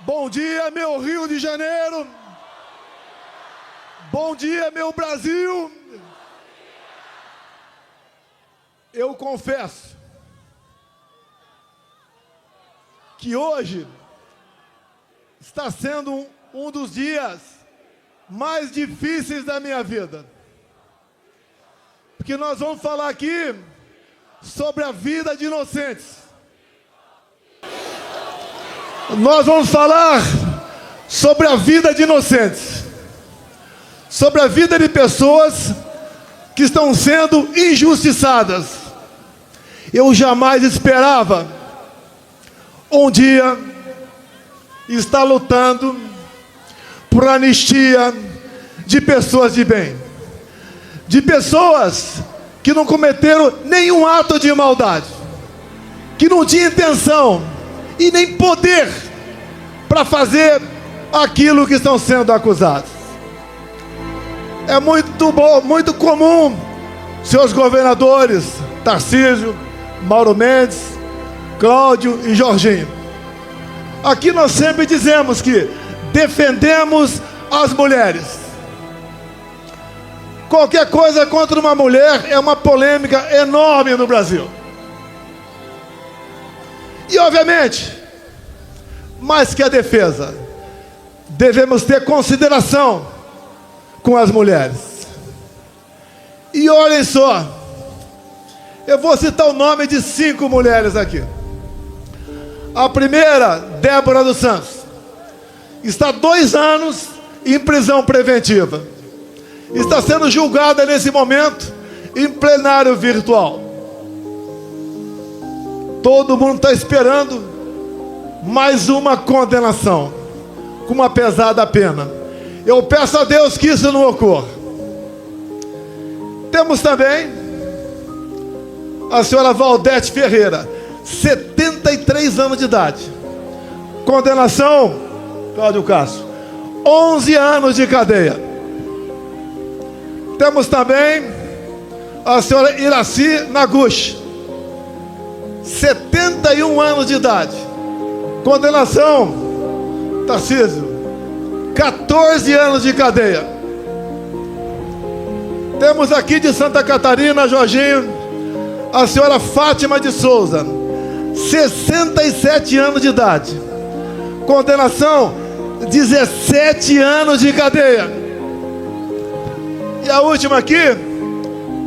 Bom dia, meu Rio de Janeiro. Bom dia, meu Brasil. Eu confesso que hoje está sendo um dos dias mais difíceis da minha vida. Porque nós vamos falar aqui sobre a vida de inocentes. Nós vamos falar sobre a vida de inocentes. Sobre a vida de pessoas que estão sendo injustiçadas. Eu jamais esperava um dia estar lutando por anistia de pessoas de bem. De pessoas que não cometeram nenhum ato de maldade. Que não tinham intenção e nem poder para fazer aquilo que estão sendo acusados. É muito comum seus governadores, Tarcísio, Mauro Mendes, Cláudio e Jorginho. Aqui nós sempre dizemos que defendemos as mulheres. Qualquer coisa contra uma mulher é uma polêmica enorme no Brasil. E obviamente, mais que a defesa, devemos ter consideração com as mulheres. E olhem só, eu vou citar o nome de 5 mulheres aqui. A primeira, Débora dos Santos, está 2 anos em prisão preventiva. Está sendo julgada nesse momento em plenário virtual. Todo mundo está esperando mais uma condenação com uma pesada pena. Eu peço a Deus que isso não ocorra. Temos também a senhora Valdete Ferreira, 73 anos de idade. Condenação, Cláudio Castro, 11 anos de cadeia. Temos também a senhora Iraci Naguchi, 71 anos de idade. Condenação, Tarcísio, 14 anos de cadeia. Temos aqui de Santa Catarina, Jorginho, a senhora Fátima de Souza, 67 anos de idade. Condenação, 17 anos de cadeia. E a última aqui,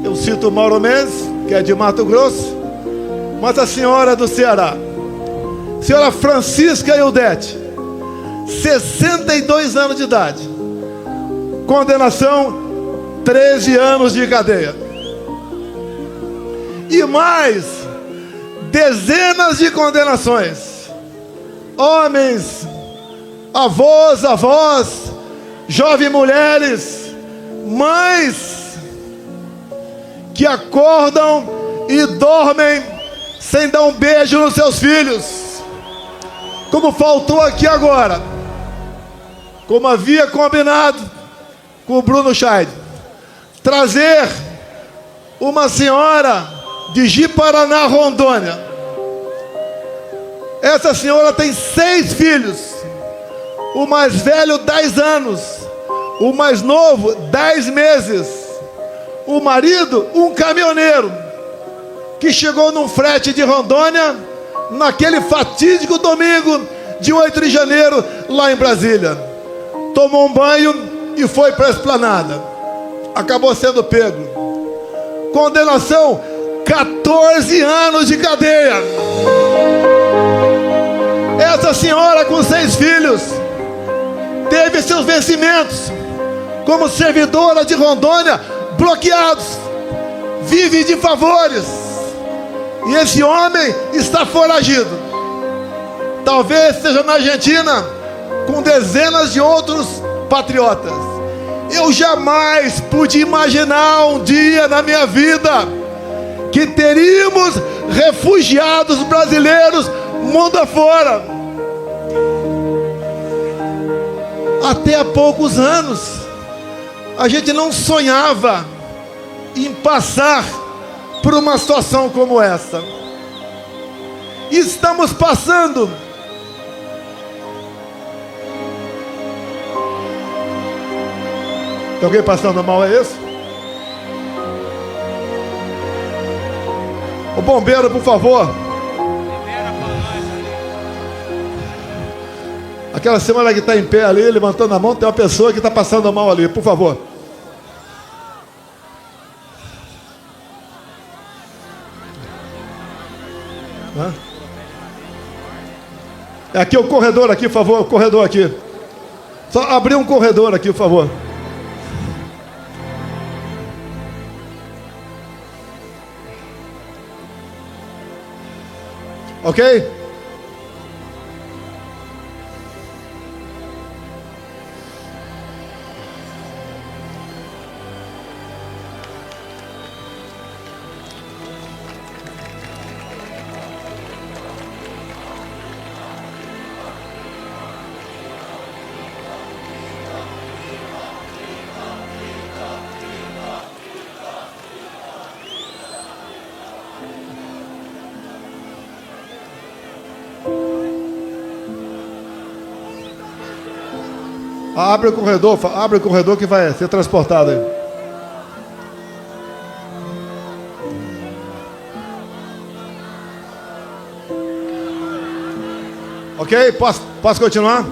eu cito o Mauro Mendes, que é de Mato Grosso, mas a senhora do Ceará, senhora Francisca Eudete, 62 anos de idade. Condenação, 13 anos de cadeia. E mais dezenas de condenações. Homens, avós, jovens mulheres, mães que acordam e dormem sem dar um beijo nos seus filhos, como faltou aqui agora, como havia combinado com o Bruno Scheid, trazer uma senhora de Ji-Paraná, Rondônia. Essa senhora tem 6 filhos, o mais velho 10 anos, o mais novo 10 meses, o marido um caminhoneiro, que chegou num frete de Rondônia, naquele fatídico domingo de 8 de janeiro, lá em Brasília. Tomou um banho e foi para a esplanada. Acabou sendo pego. Condenação, 14 anos de cadeia. Essa senhora com 6 filhos teve seus vencimentos como servidora de Rondônia bloqueados. Vive de favores. E esse homem está foragido. Talvez seja na Argentina, com dezenas de outros patriotas. Eu jamais pude imaginar um dia na minha vida que teríamos refugiados brasileiros mundo afora. Até há poucos anos, a gente não sonhava em passar por uma situação como essa. Estamos passando Tem alguém passando mal, é isso? O bombeiro, por favor. Aquela senhora que está em pé ali, levantando a mão, tem uma pessoa que está passando mal ali, por favor. É aqui o corredor aqui, por favor, o corredor aqui. Só abrir um corredor aqui, por favor. Ok? Abre o corredor que vai ser transportado aí. Ok? Posso continuar?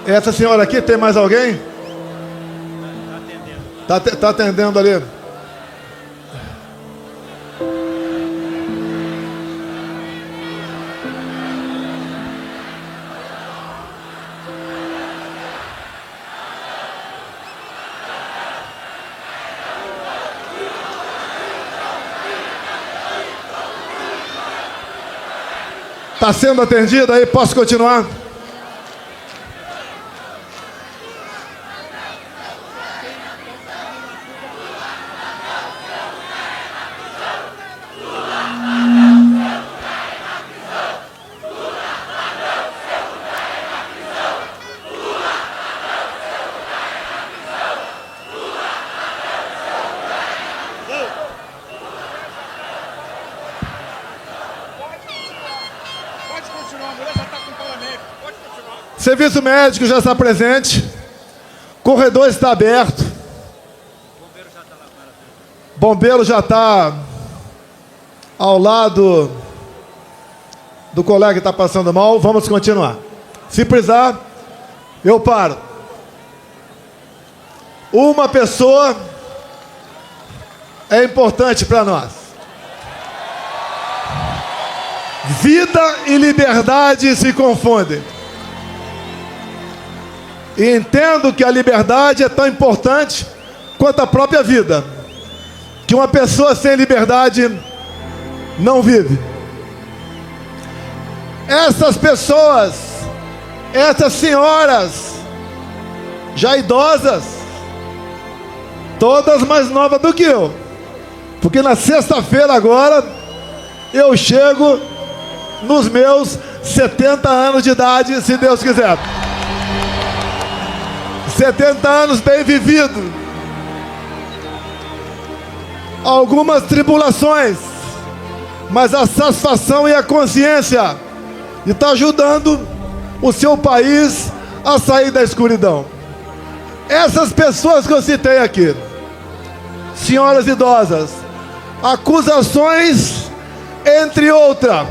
Essa senhora aqui, tem mais alguém? Tá atendendo ali. Tá sendo atendida aí, posso continuar? Serviço médico já está presente. Corredor está aberto. Bombeiro já está ao lado do colega que está passando mal. Vamos continuar. Se precisar, eu paro. Uma pessoa é importante para nós. Vida e liberdade se confundem. E entendo que a liberdade é tão importante quanto a própria vida. Que uma pessoa sem liberdade não vive. Essas pessoas, essas senhoras, já idosas, todas mais novas do que eu. Porque na sexta-feira agora, eu chego nos meus 70 anos de idade, se Deus quiser. 70 anos bem vividos. Algumas tribulações, mas a satisfação e a consciência de estar ajudando o seu país a sair da escuridão. Essas pessoas que eu citei aqui, senhoras idosas, acusações, entre outras,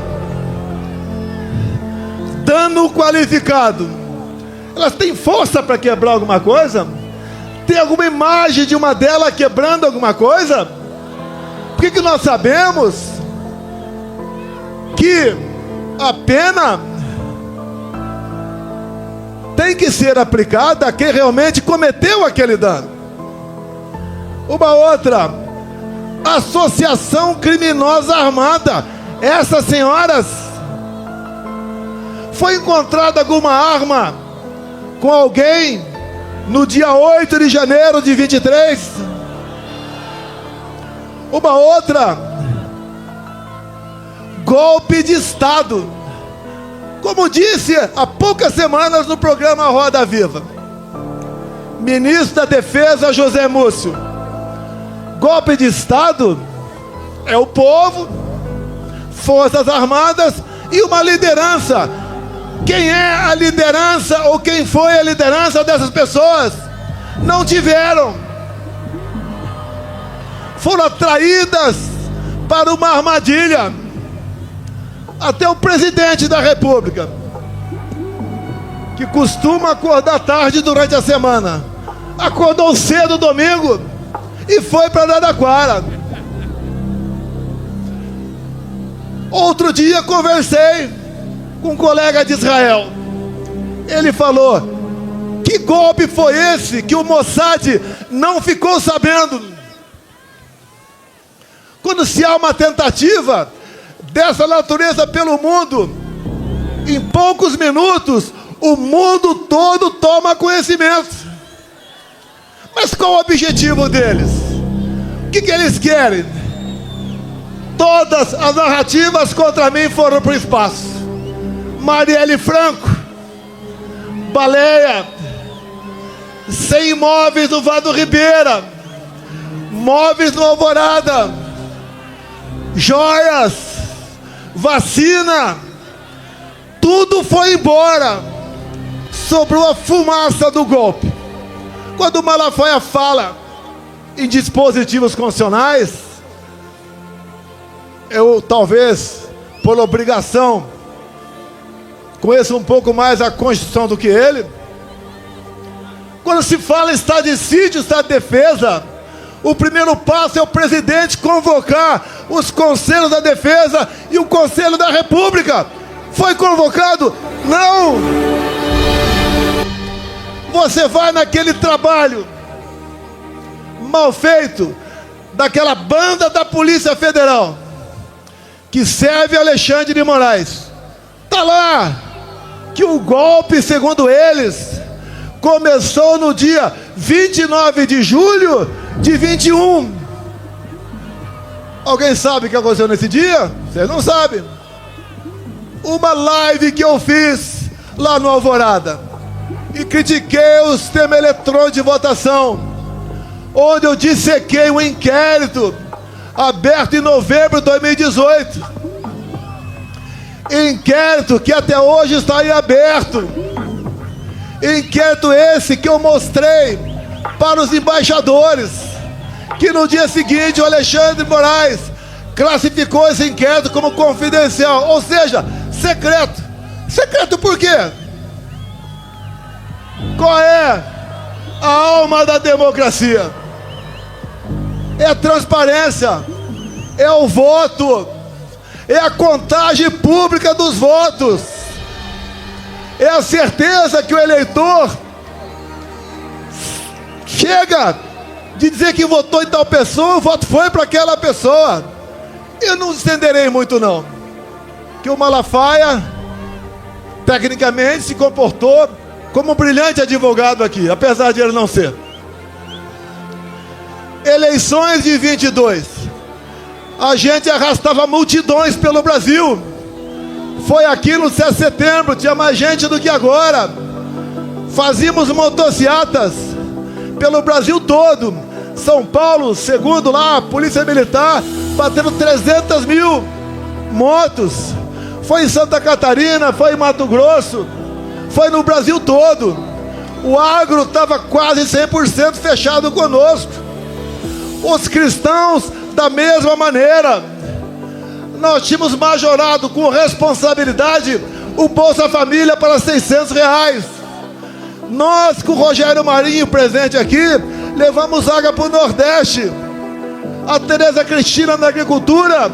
dano qualificado. Elas têm força para quebrar alguma coisa? Tem alguma imagem de uma delas quebrando alguma coisa? Por que nós sabemos que a pena tem que ser aplicada a quem realmente cometeu aquele dano? Uma outra, associação criminosa armada. Essas senhoras, foi encontrada alguma arma com alguém no dia 8 de janeiro de 23? Uma outra, golpe de Estado. Como disse há poucas semanas no programa Roda Viva, ministro da Defesa José Múcio, golpe de Estado é o povo, forças armadas e uma liderança. Quem é a liderança ou quem foi a liderança dessas pessoas? Não tiveram. Foram atraídas para uma armadilha. Até o presidente da República, que costuma acordar tarde durante a semana, acordou cedo domingo e foi para Araraquara. Outro dia conversei com um colega de Israel. Ele falou: que golpe foi esse que o Mossad não ficou sabendo? Quando se há uma tentativa dessa natureza pelo mundo, em poucos minutos o mundo todo toma conhecimento. Mas qual o objetivo deles? O que eles querem? Todas as narrativas contra mim foram para o espaço. Marielle Franco, baleia, 100 imóveis no Vado Ribeira, móveis no Alvorada, joias, vacina, tudo foi embora. Sobrou a fumaça do golpe. Quando o Malafaia fala em dispositivos constitucionais, eu talvez, por obrigação, conheço um pouco mais a Constituição do que ele. Quando se fala em estado de sítio, estado de defesa, o primeiro passo é o presidente convocar os conselhos da defesa e o Conselho da República. Foi convocado? Não! Você vai naquele trabalho mal feito daquela banda da Polícia Federal que serve Alexandre de Moraes. Está lá que o golpe, segundo eles, começou no dia 29 de julho de 21. Alguém sabe o que aconteceu nesse dia? Vocês não sabem. Uma live que eu fiz lá no Alvorada e critiquei o sistema eletrônico de votação, onde eu dissequei um inquérito aberto em novembro de 2018. Inquérito que até hoje está em aberto. Inquérito esse que eu mostrei para os embaixadores, que no dia seguinte o Alexandre de Moraes classificou esse inquérito como confidencial, ou seja, secreto. Secreto por quê? Qual é a alma da democracia? É a transparência, é o voto, é a contagem pública dos votos, é a certeza que o eleitor chega de dizer que votou em tal pessoa, o voto foi para aquela pessoa. Eu não estenderei muito não, que o Malafaia tecnicamente se comportou como um brilhante advogado aqui, apesar de ele não ser. Eleições de 22, a gente arrastava multidões pelo Brasil. Foi aqui no 7 de setembro, tinha mais gente do que agora. Fazíamos motocicletas pelo Brasil todo. São Paulo, segundo lá a Polícia Militar, batendo 300 mil motos. Foi em Santa Catarina, foi em Mato Grosso, foi no Brasil todo. O agro estava quase 100% fechado conosco. Os cristãos da mesma maneira. Nós tínhamos majorado com responsabilidade o Bolsa Família para R$600. Nós, com o Rogério Marinho presente aqui, levamos água para o Nordeste. A Tereza Cristina na agricultura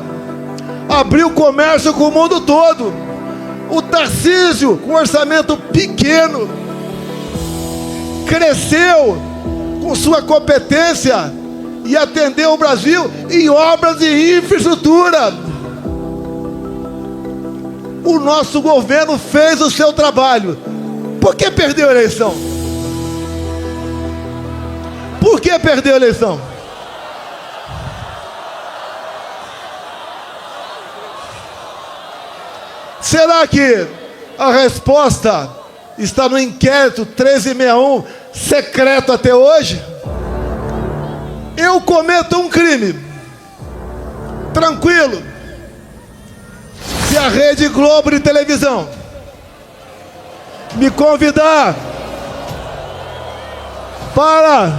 abriu comércio com o mundo todo. O Tarcísio, com orçamento pequeno, cresceu com sua competência e atender o Brasil em obras de infraestrutura. O nosso governo fez o seu trabalho. Por que perdeu a eleição? Por que perdeu a eleição? Será que a resposta está no inquérito 1361, secreto até hoje? Eu cometo um crime, tranquilo, se a Rede Globo de televisão me convidar para,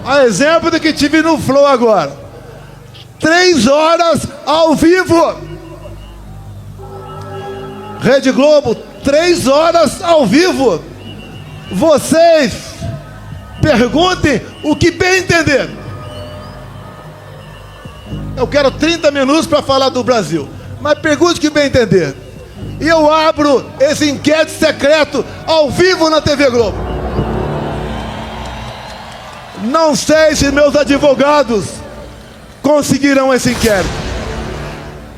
a exemplo do que tive no Flow agora, 3 horas ao vivo, Rede Globo, 3 horas ao vivo, vocês perguntem o que bem entender. Eu quero 30 minutos para falar do Brasil, mas pergunte o que bem entender. E eu abro esse inquérito secreto ao vivo na TV Globo. Não sei se meus advogados conseguirão esse inquérito,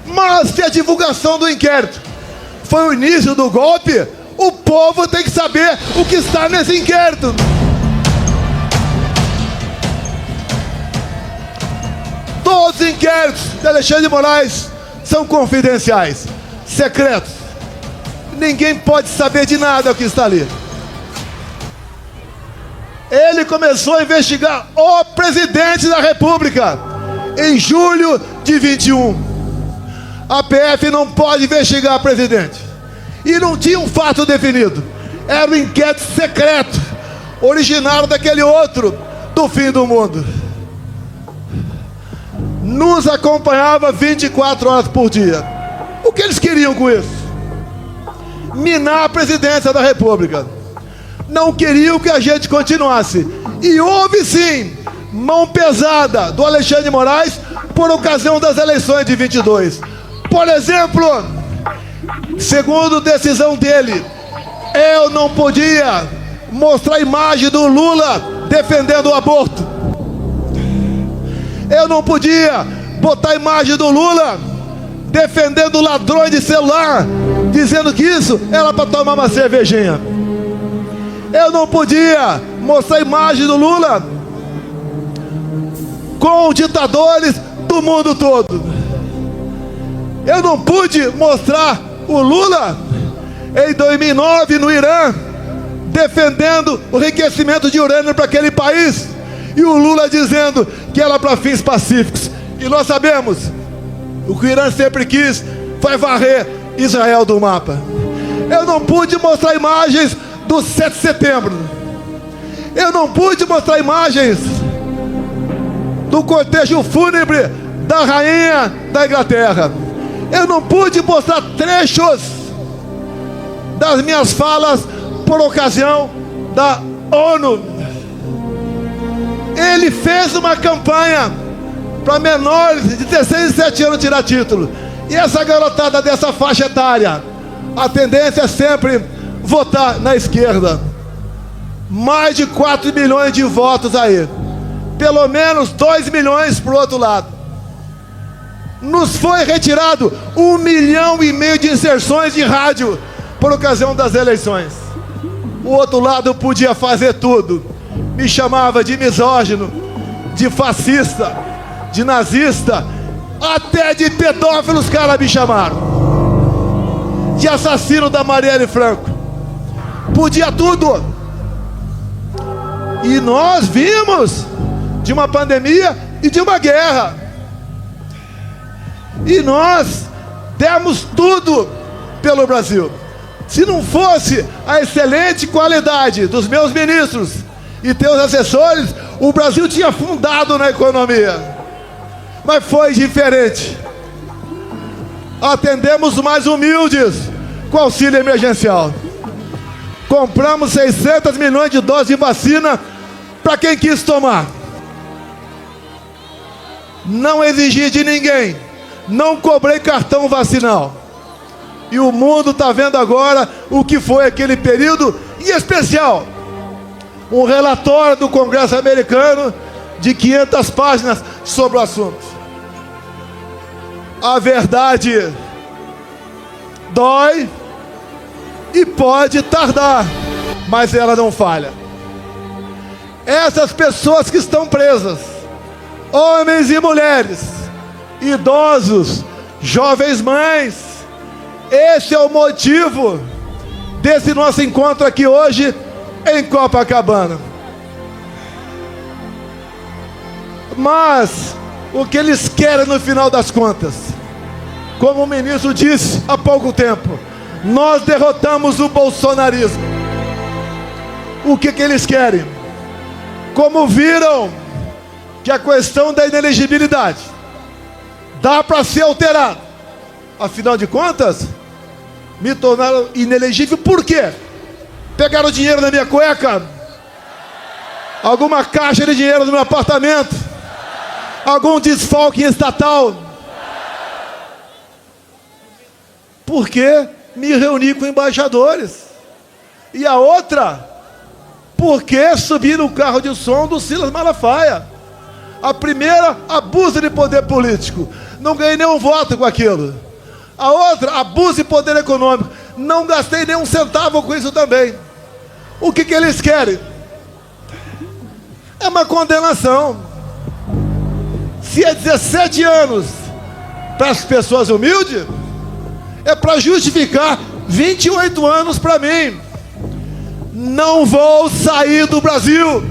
mas se a divulgação do inquérito foi o início do golpe, o povo tem que saber o que está nesse inquérito. Todos os inquéritos de Alexandre de Moraes são confidenciais, secretos. Ninguém pode saber de nada o que está ali. Ele começou a investigar o presidente da República em julho de 21. A PF não pode investigar o presidente. E não tinha um fato definido. Era um inquérito secreto, originário daquele outro, do fim do mundo. Nos acompanhava 24 horas por dia. O que eles queriam com isso? Minar a presidência da República. Não queriam que a gente continuasse. E houve sim mão pesada do Alexandre de Moraes por ocasião das eleições de 22. Por exemplo, segundo decisão dele, eu não podia mostrar a imagem do Lula defendendo o aborto. Eu não podia botar a imagem do Lula defendendo ladrões de celular, dizendo que isso era para tomar uma cervejinha. Eu não podia mostrar a imagem do Lula com ditadores do mundo todo. Eu não pude mostrar o Lula em 2009 no Irã defendendo o enriquecimento de urânio para aquele país, e o Lula dizendo que era para fins pacíficos. E nós sabemos, o que o Irã sempre quis foi varrer Israel do mapa. Eu não pude mostrar imagens do 7 de setembro. Eu não pude mostrar imagens do cortejo fúnebre da rainha da Inglaterra. Eu não pude mostrar trechos das minhas falas por ocasião da ONU. Ele fez uma campanha para menores de 16 e 17 anos tirar título. E essa garotada dessa faixa etária, a tendência é sempre votar na esquerda. Mais de 4 milhões de votos aí. Pelo menos 2 milhões para o outro lado. Nos foi retirado 1,5 milhão de inserções de rádio por ocasião das eleições. O outro lado podia fazer tudo. Me chamava de misógino, de fascista, de nazista, até de pedófilo os caras me chamaram. De assassino da Marielle Franco. Podia tudo. E nós vimos de uma pandemia e de uma guerra. E nós demos tudo pelo Brasil. Se não fosse a excelente qualidade dos meus ministros e teus assessores, o Brasil tinha afundado na economia. Mas foi diferente. Atendemos os mais humildes com auxílio emergencial. Compramos 600 milhões de doses de vacina para quem quis tomar. Não exigi de ninguém. Não cobrei cartão vacinal. E o mundo está vendo agora o que foi aquele período, em especial um relatório do Congresso americano de 500 páginas sobre o assunto. A verdade dói e pode tardar, mas ela não falha. Essas pessoas que estão presas, homens e mulheres, idosos, jovens mães, esse é o motivo desse nosso encontro aqui hoje em Copacabana. Mas o que eles querem no final das contas? Como o ministro disse há pouco tempo, nós derrotamos o bolsonarismo. O que eles querem? Como viram que a questão da inelegibilidade dá para ser alterada, afinal de contas, me tornaram inelegível por quê? Pegaram dinheiro na minha cueca? Alguma caixa de dinheiro no meu apartamento? Algum desfalque estatal? Porque me reuni com embaixadores. E a outra, porque subi no carro de som do Silas Malafaia. A primeira, abuso de poder político, não ganhei nenhum voto com aquilo. A outra, abuso de poder econômico, não gastei nenhum centavo com isso também. O que eles querem? É uma condenação. Se é 17 anos para as pessoas humildes, é para justificar 28 anos para mim. Não vou sair do Brasil.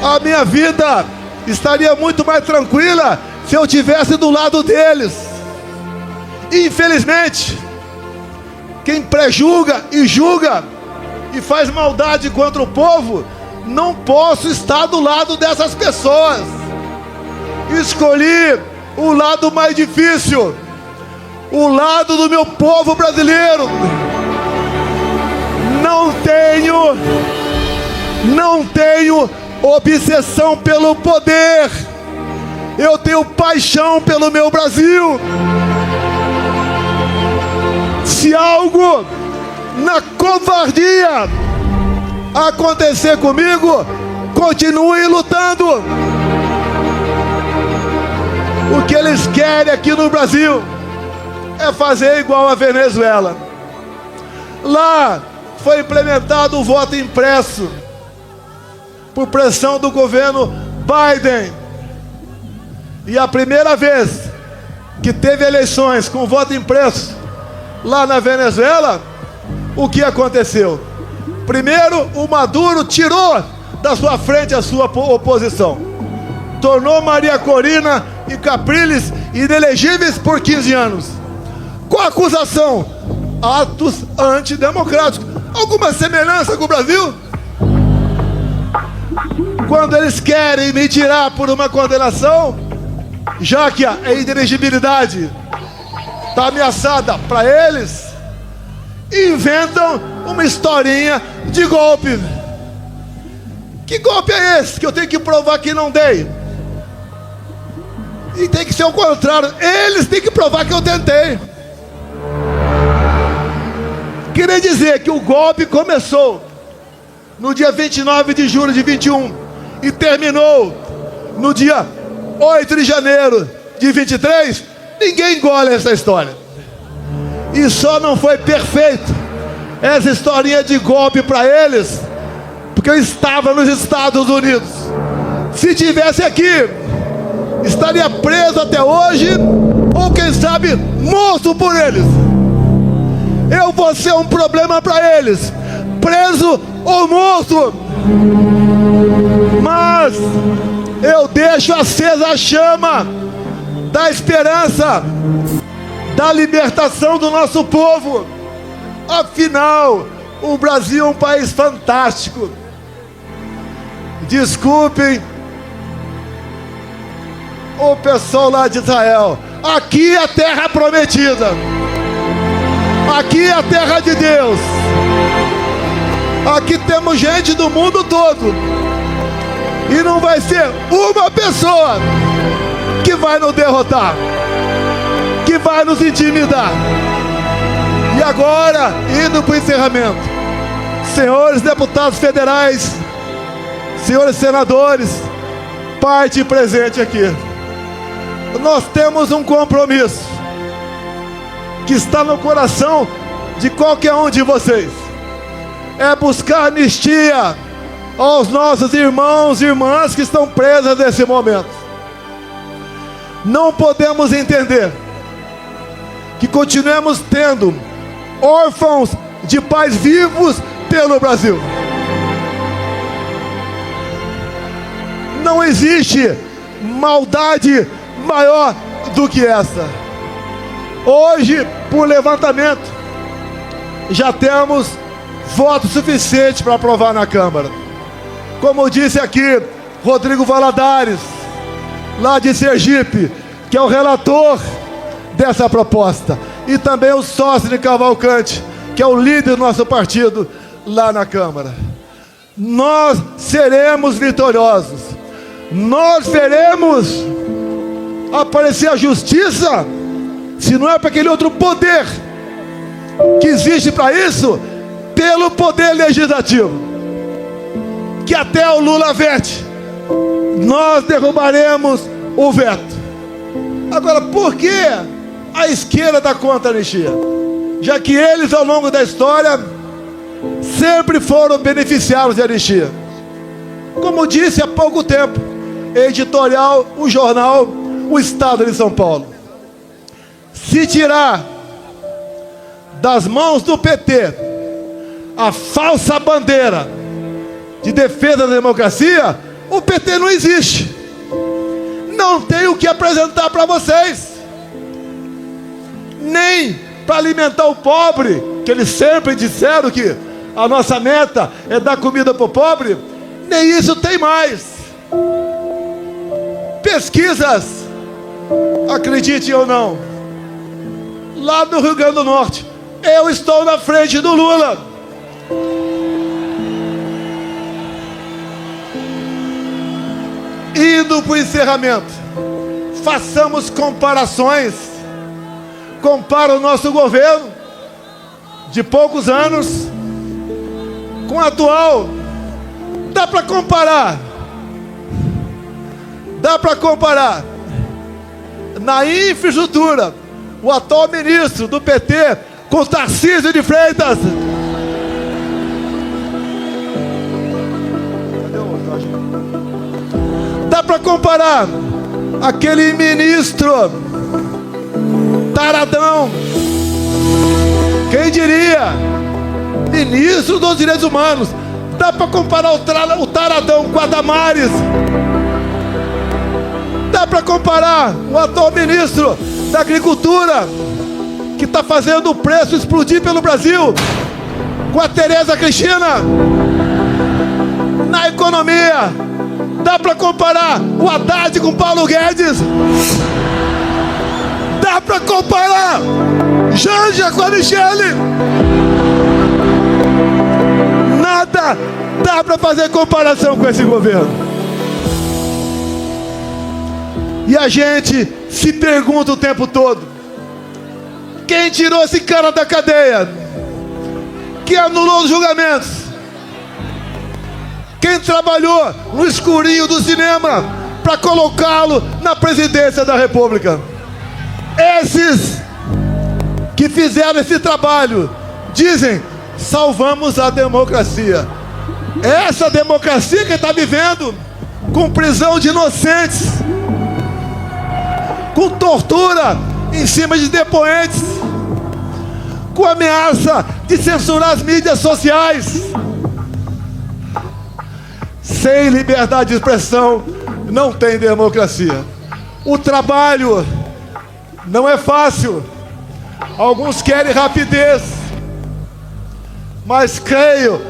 A minha vida estaria muito mais tranquila se eu estivesse do lado deles. Infelizmente, quem prejulga e julga e faz maldade contra o povo, não posso estar do lado dessas pessoas. Escolhi o lado mais difícil, o lado do meu povo brasileiro. Não tenho obsessão pelo poder. Eu tenho paixão pelo meu Brasil. Se algo na covardia acontecer comigo, continue lutando. O que eles querem aqui no Brasil é fazer igual a Venezuela. Lá foi implementado o voto impresso por pressão do governo Biden. E a primeira vez que teve eleições com voto impresso lá na Venezuela, o que aconteceu? Primeiro, o Maduro tirou da sua frente a sua oposição. Tornou Maria Corina e Capriles inelegíveis por 15 anos. Qual a acusação? Atos antidemocráticos. Alguma semelhança com o Brasil? Quando eles querem me tirar por uma condenação, já que a inelegibilidade está ameaçada para eles, inventam uma historinha de golpe. Que golpe é esse que eu tenho que provar que não dei? E tem que ser o contrário, eles têm que provar que eu tentei. Queria dizer que o golpe começou no dia 29 de julho de 21 e terminou no dia 8 de janeiro de 23. Ninguém engole essa história. E só não foi perfeito essa historinha de golpe para eles porque eu estava nos Estados Unidos. Se tivesse aqui, estaria preso até hoje, ou quem sabe morto por eles. Eu vou ser um problema para eles, preso ou morto. Mas eu deixo acesa a chama da esperança, da libertação do nosso povo. Afinal, o Brasil é um país fantástico. Desculpem o pessoal lá de Israel. Aqui é a terra prometida. Aqui é a terra de Deus. Aqui temos gente do mundo todo. E não vai ser uma pessoa que vai nos derrotar, que vai nos intimidar. E agora, indo para o encerramento, senhores deputados federais, senhores senadores, parte presente aqui, nós temos um compromisso que está no coração de qualquer um de vocês. É buscar anistia aos nossos irmãos e irmãs que estão presos nesse momento. Não podemos entender que continuemos tendo órfãos de pais vivos pelo Brasil. Não existe maldade maior do que essa. Hoje, por levantamento, já temos voto suficiente para aprovar na Câmara. Como disse aqui Rodrigo Valadares, lá de Sergipe, que é o relator dessa proposta, e também o sócio de Cavalcante, que é o líder do nosso partido lá na Câmara. Nós seremos vitoriosos. Nós veremos aparecer a justiça, se não é para aquele outro poder que existe para isso, pelo poder legislativo, que até o Lula vete. Nós derrubaremos o veto. Agora, por que a esquerda está contra a anistia? Já que eles, ao longo da história, sempre foram beneficiários de anistia. Como disse há pouco tempo, editorial, o jornal O Estado de São Paulo: se tirar das mãos do PT a falsa bandeira de defesa da democracia, o PT não existe. Não tem o que apresentar para vocês, nem para alimentar o pobre, que eles sempre disseram que a nossa meta é dar comida para o pobre. Nem isso tem mais. Pesquisas, acreditem ou não, lá no Rio Grande do Norte, eu estou na frente do Lula. Indo para o encerramento, façamos comparações. Compara o nosso governo de poucos anos com o atual. Dá para comparar. Dá para comparar. Na infraestrutura, o atual ministro do PT com Tarcísio de Freitas. Dá para comparar aquele ministro taradão, quem diria, ministro dos Direitos Humanos. Dá para comparar o taradão com a Damares. Dá para comparar o atual ministro da Agricultura, que está fazendo o preço explodir pelo Brasil, com a Tereza Cristina. Na economia, dá para comparar o Haddad com o Paulo Guedes. Dá para comparar Janja com a Michele. Nada dá para fazer comparação com esse governo. E a gente se pergunta o tempo todo: quem tirou esse cara da cadeia? Quem anulou os julgamentos? Quem trabalhou no escurinho do cinema para colocá-lo na presidência da República? Esses que fizeram esse trabalho dizem: salvamos a democracia. Essa democracia que está vivendo com prisão de inocentes, com tortura em cima de depoentes, com ameaça de censurar as mídias sociais. Sem liberdade de expressão não tem democracia. O trabalho não é fácil. Alguns querem rapidez, mas creio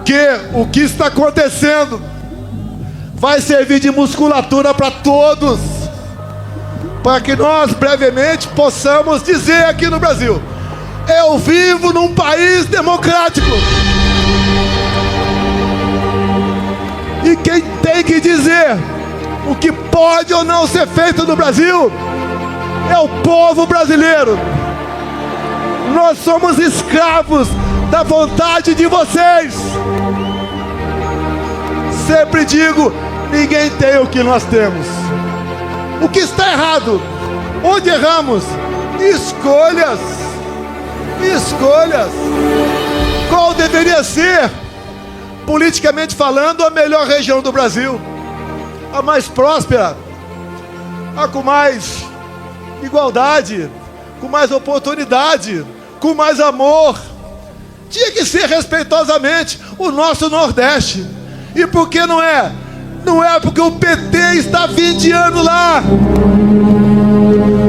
que o que está acontecendo vai servir de musculatura para todos, para que nós brevemente possamos dizer aqui no Brasil: eu vivo num país democrático. E quem tem que dizer o que pode ou não ser feito no Brasil é o povo brasileiro. Nós somos escravos da vontade de vocês. sempre digo, ninguém tem o que nós temos. O que está errado? Onde erramos? Escolhas. Escolhas. Qual deveria ser, politicamente falando, a melhor região do Brasil? A mais próspera, a com mais igualdade, com mais oportunidade, com mais amor. Tinha que ser respeitosamente o nosso Nordeste. E por que não é? Não é porque o PT está 20 anos lá,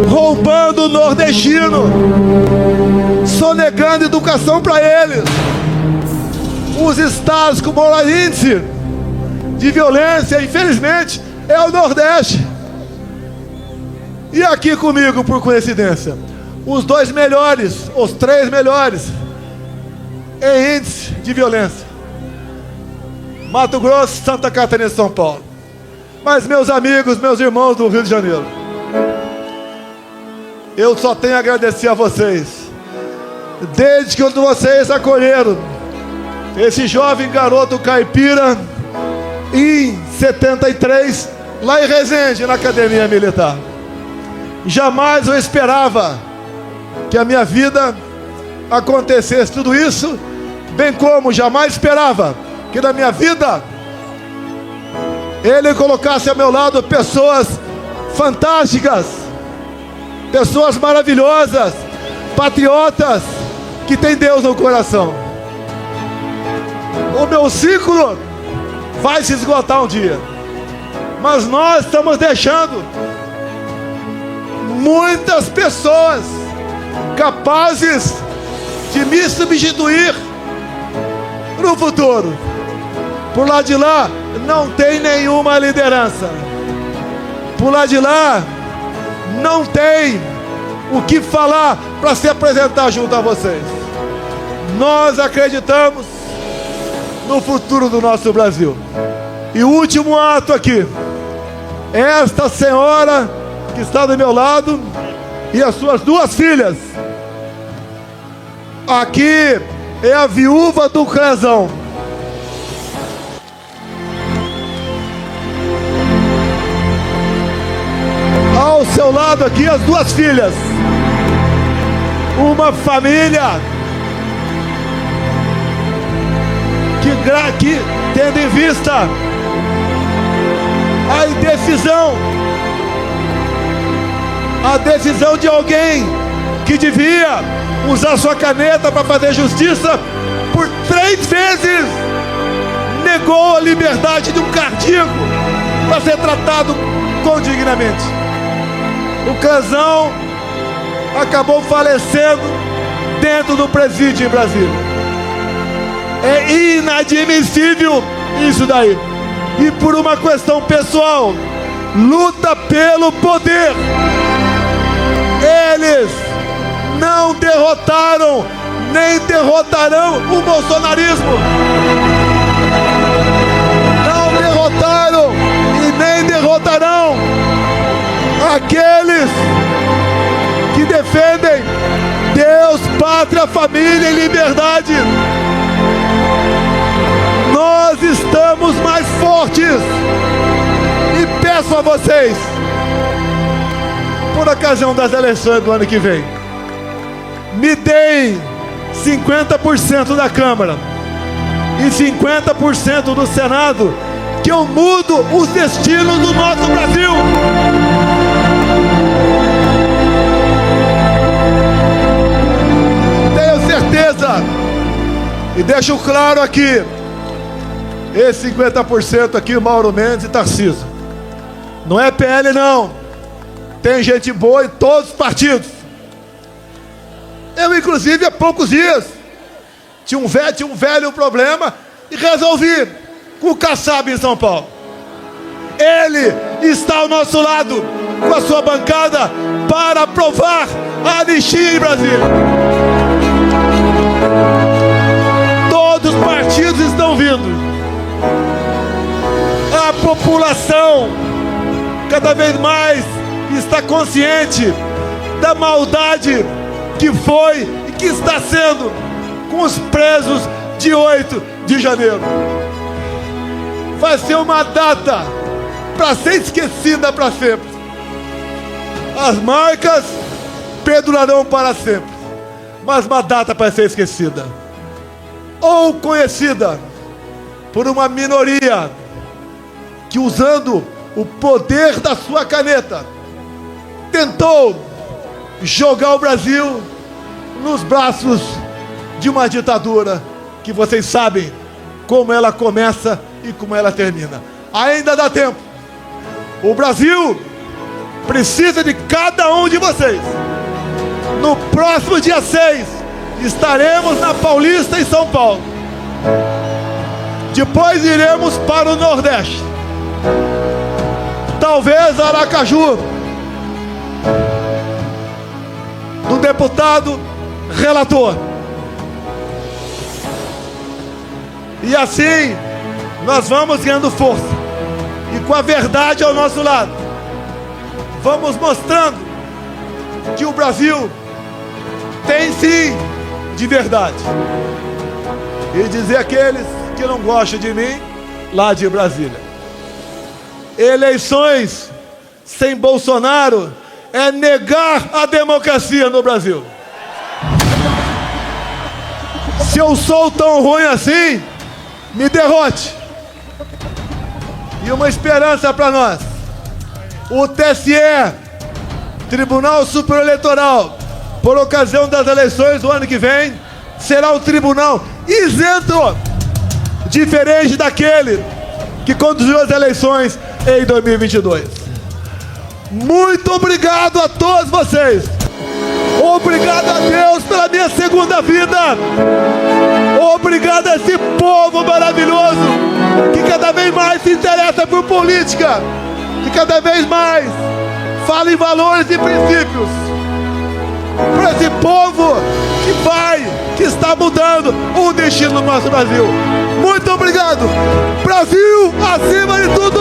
roubando o nordestino, sonegando educação para eles. Os estados com maior índice de violência, infelizmente, é o Nordeste. E aqui comigo, por coincidência, os 2 melhores, os 3 melhores em índice de violência: Mato Grosso, Santa Catarina e São Paulo. Mas meus amigos, meus irmãos do Rio de Janeiro, eu só tenho a agradecer a vocês. Desde que vocês acolheram esse jovem garoto caipira em 73, lá em Resende, na Academia Militar. Jamais eu esperava que a minha vida acontecesse tudo isso, bem como jamais esperava que na minha vida Ele colocasse ao meu lado pessoas fantásticas, pessoas maravilhosas, patriotas, que têm Deus no coração. O meu ciclo vai se esgotar um dia, mas nós estamos deixando muitas pessoas capazes de me substituir no futuro. Por lá de lá não tem nenhuma liderança. Por lá de lá não tem o que falar para se apresentar junto a vocês. Nós acreditamos no futuro do nosso Brasil. E o último ato aqui, esta senhora que está do meu lado e as suas 2 filhas. Aqui é a viúva do Crezão. Ao seu lado aqui as 2 filhas. Uma família que tendo em vista a decisão de alguém que devia usar sua caneta para fazer justiça, por 3 vezes negou a liberdade de um cardíaco para ser tratado condignamente. O Crezão acabou falecendo dentro do presídio em Brasília. É inadmissível isso daí. E por uma questão pessoal, luta pelo poder. Eles não derrotaram, nem derrotarão o bolsonarismo. Não derrotaram e nem derrotarão aqueles que defendem Deus, pátria, família e liberdade. Nós estamos mais fortes. E peço a vocês, por ocasião das eleições do ano que vem, me deem 50% da Câmara e 50% do Senado, que eu mudo os destinos do nosso Brasil. Tenho certeza, e deixo claro aqui, esse 50% aqui, Mauro Mendes e Tarcísio, não é PL não, tem gente boa em todos os partidos. Eu, inclusive, há poucos dias tinha um velho problema e resolvi com o Kassab em São Paulo. Ele está ao nosso lado com a sua bancada para aprovar a anistia em Brasília. Todos os partidos estão vindo. A população cada vez mais está consciente da maldade que foi e que está sendo com os presos de 8 de janeiro. vai ser uma data para ser esquecida para sempre. As marcas perdurarão para sempre, mas uma data para ser esquecida ou conhecida por uma minoria que, usando o poder da sua caneta, tentou jogar o Brasil nos braços de uma ditadura que vocês sabem como ela começa e como ela termina. Ainda dá tempo. O Brasil precisa de cada um de vocês. No próximo dia 6 estaremos na Paulista, em São Paulo. Depois iremos para o Nordeste, talvez Aracaju, do deputado relator. E assim nós vamos ganhando força, e com a verdade ao nosso lado, vamos mostrando que o Brasil tem sim de verdade. E dizer àqueles que não gostam de mim, lá de Brasília: eleições sem Bolsonaro é negar a democracia no Brasil. Se eu sou tão ruim assim, me derrote. E uma esperança para nós: o TSE, Tribunal Superior Eleitoral, por ocasião das eleições do ano que vem, será um tribunal isento, diferente daquele que conduziu as eleições em 2022. Muito obrigado a todos vocês. Obrigado a Deus pela minha segunda vida. Obrigado a esse povo maravilhoso que cada vez mais se interessa por política, que cada vez mais fala em valores e princípios. Para esse povo que está mudando o destino do nosso Brasil. Muito obrigado. Brasil acima de tudo.